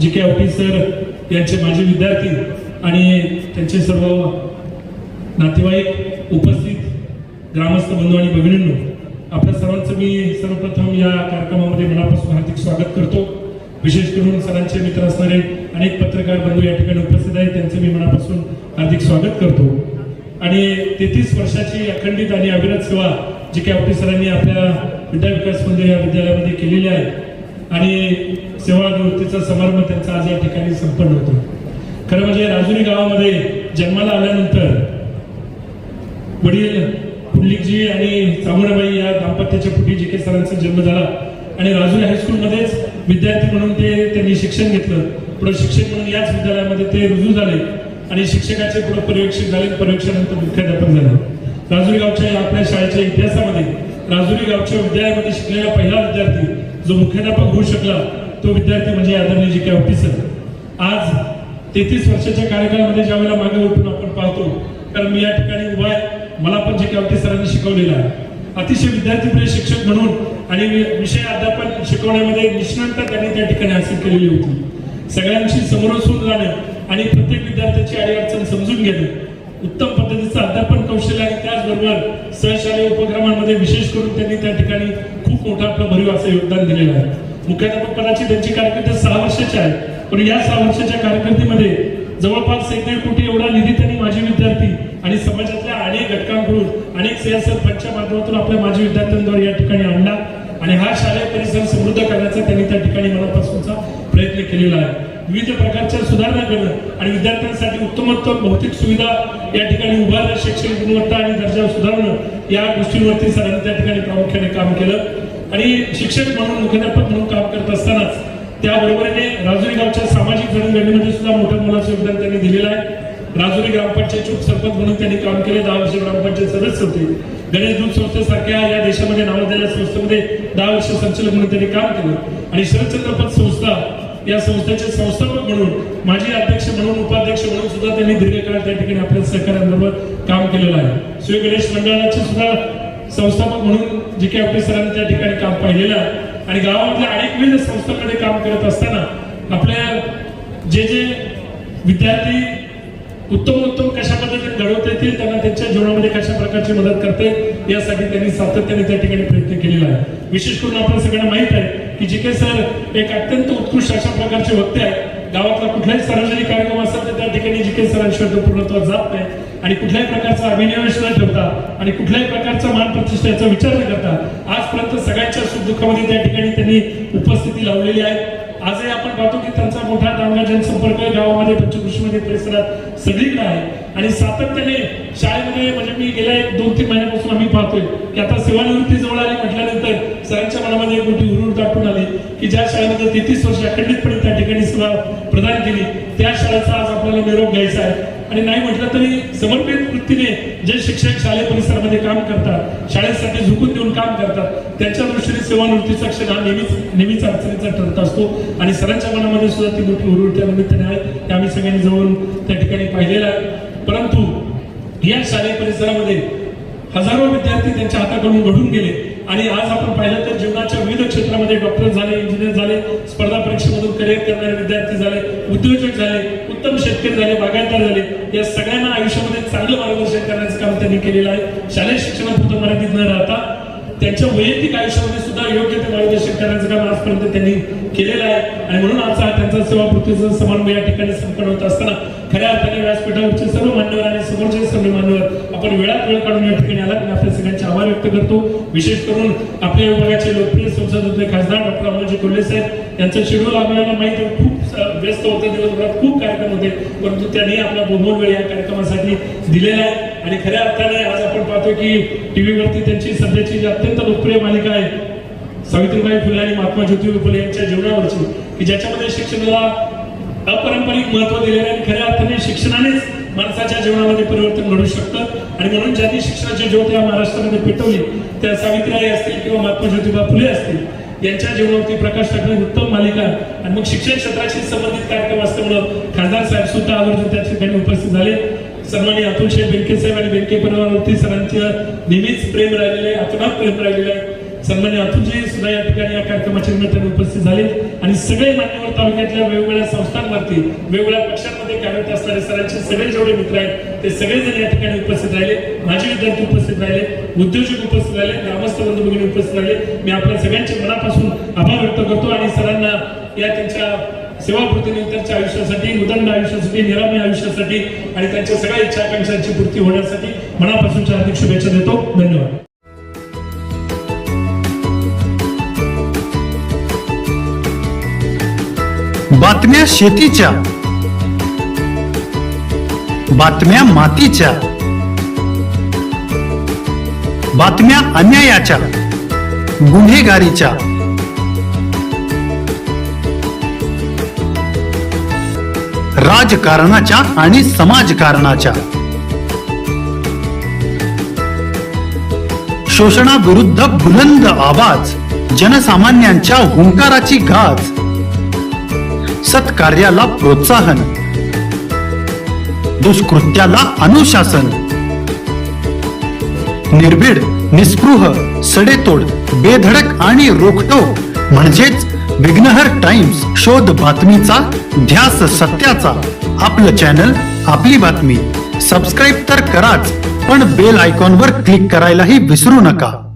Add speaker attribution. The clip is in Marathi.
Speaker 1: जी.के. आवटी सर यांचे माजी विद्यार्थी आणि त्यांचे सर्व नातेवाईक, उपस्थित ग्रामस्थ बंधू आणि भगिनींनो, आपल्या सर्वांचं मी सर्वप्रथम या कार्यक्रमामध्ये मनापासून हार्दिक स्वागत करतो। विशेष करून सरांचे मित्र असणारे अनेक पत्रकार बंधू या ठिकाणी उपस्थित आहेत, त्यांचं मी मनापासून हार्दिक स्वागत करतो। आणि 33 वर्षाची अखंडित आणि अविरत सेवा जी.के. आवटी सरांनी आपल्या विद्या विकास मंदिर या विद्यालयामध्ये केलेली आहे आणि सेवानिवृत्तीचा समारंभ त्यांचा आज या ठिकाणी संपन्न होतो। खरं म्हणजे राजुरी गावामध्ये जन्माला आल्यानंतर वडील पुंडलिकजी आणि चामुंडाबाई या दाम्पत्याच्या पोटी जी.के. सरांचा जन्म झाला आणि राजुरी हायस्कूलमध्येच विद्यार्थी म्हणून त्यांनी शिक्षण घेतलं। पुढे शिक्षक म्हणून याच विद्यालयामध्ये ते रुजू झाले आणि शिक्षकाचे पुढे पर्यवेक्षक झाले, पर्यवेक्षणानंतर मुख्याध्यापक झाले। राजुरी गावच्या आपल्या शाळेच्या इतिहासामध्ये राजुरी गावच्या विद्यालयामध्ये शिकलेला पहिला विद्यार्थी जो मुख्याध्यापक होऊ शकला तो विद्यार्थी म्हणजे आदरणीय जी.के. आवटी सर। आज 33 वर्षाच्या कार्यकाळामध्ये ज्यावेळेला मागे उठून आपण पाहतो, कारण मी या ठिकाणी उभा आहे, मला पण जी.के. आवटी सरांनी शिकवलेलं आहे। अतिशय विद्यार्थीप्रिय शिक्षक म्हणून आणि विषय अध्यापन शिकवण्यामध्ये निष्णातता त्यांनी त्या ठिकाणी हासिल केलेली होती। सगळ्यांशी समोरासमोर जाणं आणि प्रत्येक विद्यार्थ्याची अडीअडचण समजून घेणं, उत्तम पद्धतीचं अध्यापन कौशल्य आणि त्याचबरोबर सहशालेय उपक्रमांमध्ये विशेष करून त्यांनी त्या ठिकाणी खूप मोठं आपलं भरीव असं योगदान दिलेलं आहे। मुख्याध्यापक पदाची त्यांची कारकीर्द 6 वर्षाची आहे, पण या 6 वर्षाच्या कारकिर्दीमध्ये जवळपास 1.5 कोटी एवढा निधी त्यांनी माजी विद्यार्थी आणि समाजातल्या अनेक घटकांकडून अनेक सरपंचच्या माध्यमातून आपल्या माजी विद्यार्थ्यांद्वारे या ठिकाणी आणला आणि हा शालेय परिसर समृद्ध करण्याचा त्यांनी त्या ठिकाणी मनापासूनचा प्रयत्न केलेला आहे। विविध प्रकारच्या सुधारणा करणं आणि विद्यार्थ्यांसाठी उत्तमोत्तम भौतिक सुविधा या ठिकाणी उभारणं, शैक्षणिक गुणवत्ता आणि दर्जा सुधारणं या गोष्टींवरती सरांनी त्या ठिकाणी प्रामुख्याने काम केलं आणि शिक्षक म्हणून मुख्याध्यापक म्हणून काम करत असतानाच त्याबरोबरीने राजुरी गावच्या सामाजिक जडणघडणीमध्ये सुद्धा मोठं मोलाचं योगदान त्यांनी दिलेलं आहे। राजुरी ग्रामपंचायत उपसरपंच म्हणून त्यांनी काम केले, 10 वर्ष ग्रामपंचायत सदस्य होते। गणेश दूध संस्थेसारख्या या देशामध्ये नावाजलेल्या संस्थेमध्ये 10 वर्ष संचालक म्हणून त्यांनी काम केलं आणि शरदचंद्र पत संस्था या संस्थेचे संस्थापक म्हणून, माजी अध्यक्ष म्हणून, उपाध्यक्ष म्हणून सुद्धा त्यांनी दीर्घकाळ त्या ठिकाणी आपल्या सहकार्यांबरोबर काम केलेलं आहे। श्री गणेश मंडळाचे सुद्धा संस्थापक म्हणून जी.के. आवटी सरांनी त्या ठिकाणी काम पाहिलेलं आहे आणि गावामधल्या अनेक विविध संस्थांमध्ये काम करत असताना आपल्या जे विद्यार्थी उत्तम कशा पद्धतीने घडवता येतील, त्यांना त्यांच्या जीवनामध्ये कशा प्रकारची मदत करते यासाठी त्यांनी सातत्याने त्या ठिकाणी प्रयत्न केलेला आहे। विशेष करून आपल्या सगळ्यांना माहित आहे की जी.के. सर एक अत्यंत उत्कृष्ट अशा प्रकारचे वक्ते आहेत। गावातला कुठलाही सार्वजनिक कार्यक्रम असेल तर त्या ठिकाणी जी.के. सरांशिवाय तो पूर्णत्वास जात नाही आणि कुठल्याही प्रकारचा अभिनिवेश न ठेवता आणि कुठल्याही प्रकारचा मान प्रतिष्ठेचा विचार न करता आजपर्यंत सगळ्यांच्या सुखदुःखामध्ये त्या ठिकाणी त्यांनी उपस्थिती लावलेली आहे। आजही आपण पाहतो की त्यांचा मोठा चांगला जनसंपर्क गावामध्ये, पंचकृषीमध्ये, परिसरात सगळीकडे आहे आणि सातत्याने शाळेमध्ये म्हणजे मी गेल्या 2-3 महिन्यापासून आम्ही पाहतोय की आता सेवानिवृत्ती जवळ आली म्हटल्यानंतर सरांच्या मनामध्ये एक मोठी हुरूर दाटून आली की ज्या शाळेमध्ये 33 वर्ष अखंडितपणे त्या ठिकाणी सेवा प्रदान केली त्या शाळेचा आज आपल्याला निरोप घ्यायचा आहे। आणि नाही म्हटलं तरी समर्पित वृत्तीने जे शिक्षक शालेय परिसरामध्ये काम करतात, शाळेसाठी झुकून देऊन काम करतात, त्यांच्या दृष्टीने सेवानिवृत्तीचा क्षण हा नेहमीच अडचणीचा ठरत असतो आणि सरांच्या मनामध्ये सुद्धा ती मोठी हुरूर त्या निमित्ताने आहे, ते आम्ही सगळ्यांनी जवळून त्या ठिकाणी पाहिलेलं आहे। परंतु या शालेय परिसरामध्ये हजारो विद्यार्थी त्यांच्या हाताकडून घडून गेले आणि आज आपण पाहिलं तर जीवनाच्या विविध क्षेत्रामध्ये डॉक्टर झाले, इंजिनियर झाले, स्पर्धा परीक्षेमधून करिअर करणारे विद्यार्थी झाले, उद्योजक झाले, उत्तम शेतकरी झाले, बागायतदार झाले, या सगळ्यांना आयुष्यामध्ये चांगलं मार्गदर्शन करण्याचं काम त्यांनी केलेलं आहे। शालेय शिक्षणापुरतं मर्यादित न राहता त्यांच्या वैयक्तिक आयुष्यामध्ये सुद्धा योग्य ते मार्गदर्शन करण्याचं काम आजपर्यंत त्यांनी केलेलं आहे आणि म्हणून आज त्यांचा सेवापूर्तीचा समारंभ या ठिकाणी संपन्न होत असताना खऱ्या अर्थाने व्यासपीठावरचे सर्व मान्यवर आणि समोरचे सर्व मान्यवर आपण वेळात वेळ काढून या ठिकाणी आलात, मी आपल्या सगळ्यांचे आभार व्यक्त करतो। विशेष करून आपल्या विभागाचे लोकप्रिय संसद खासदार डॉक्टर अमोलजी कोल्हे साहेब यांचं शेड्यूल आपल्याला माहिती खूप व्यस्त होतं, दिवसभरात खूप कार्यक्रम होते, परंतु त्यांनी आपला बहुमोल वेळ या कार्यक्रमासाठी दिलेला आहे आणि खऱ्या अर्थाने आज आपण पाहतो की टीव्हीवरती त्यांची सध्याची जी अत्यंत लोकप्रिय मालिका आहे सावित्रीबाई फुले आणि महात्मा ज्योतिबा फुले यांच्या जीवनावरची, की ज्याच्यामध्ये शिक्षणाला अपारंपरिक महत्व दिलेलं आहे। खऱ्या अर्थाने शिक्षणानेच माणसाच्या जीवनामध्ये परिवर्तन घडू शकतं आणि म्हणून ज्यांनी शिक्षणाची ज्योत या महाराष्ट्रामध्ये पेटवली त्या सावित्रीबाई असतील किंवा महात्मा ज्योतिबा फुले असतील यांच्या जीवनावरती प्रकाश टाकणारी उत्तम मालिका आणि मग शिक्षण क्षेत्राशी संबंधित कार्यक्रम असल्यामुळं खासदार साहेब सुद्धा आवर्जून त्या ठिकाणी उपस्थित झाले। सन्माननीय अतुल शेठ बेनके साहेब आणि बेनके परिवारावरती सरांचं नेहमीच प्रेम राहिलेलं आहे, अतुनात प्रेम राहिलेलं आहे। सन्मान्य अतुलजी सुद्धा या ठिकाणी या कार्यक्रमाच्या निमित्ताने उपस्थित झाले आणि सगळे मान्यवर तालुक्यातल्या वेगवेगळ्या संस्थांवरती वेगवेगळ्या पक्षांमध्ये कार्यरत असणारे सरांचे सगळे जेवढे मित्र आहेत ते सगळेजण या ठिकाणी उपस्थित राहिले, माजी विद्यार्थी उपस्थित राहिले, उद्योजक उपस्थित राहिले, ग्रामस्थ बंधू भगिनी उपस्थित राहिले. मी आपल्या सगळ्यांचे मनापासून आभार व्यक्त करतो आणि सरांना या त्यांच्या सेवापूर्तीनंतरच्या आयुष्यासाठी, उदंड आयुष्यासाठी, निरामी आयुष्यासाठी आणि त्यांच्या सगळ्या इच्छा आकांक्षांची पूर्ती होण्यासाठी मनापासून हार्दिक शुभेच्छा देतो. धन्यवाद.
Speaker 2: बातम्या शेतीच्या, बातम्या मातीच्या, बातम्या अन्यायाच्या, गुन्हेगारीच्या, राजकारणाच्या आणि समाजकारणाच्या, शोषणाविरुद्ध बुलंद आवाज, जनसामान्यांच्या हुंकाराची गाज, सत्कार्याला प्रोत्साहन, दुष्कृत्याला अनुशासन, निर्भीड, निस्पृह, सडेतोड, बेधडक आणि रोखठोक म्हणजेच विघ्नहर टाइम्स. शोध बातमीचा, ध्यास सत्याचा. आपलं चॅनल, आपली बातमी. सबस्क्राईब तर कराच, पण बेल आयकॉनवर क्लिक करायलाही विसरू नका.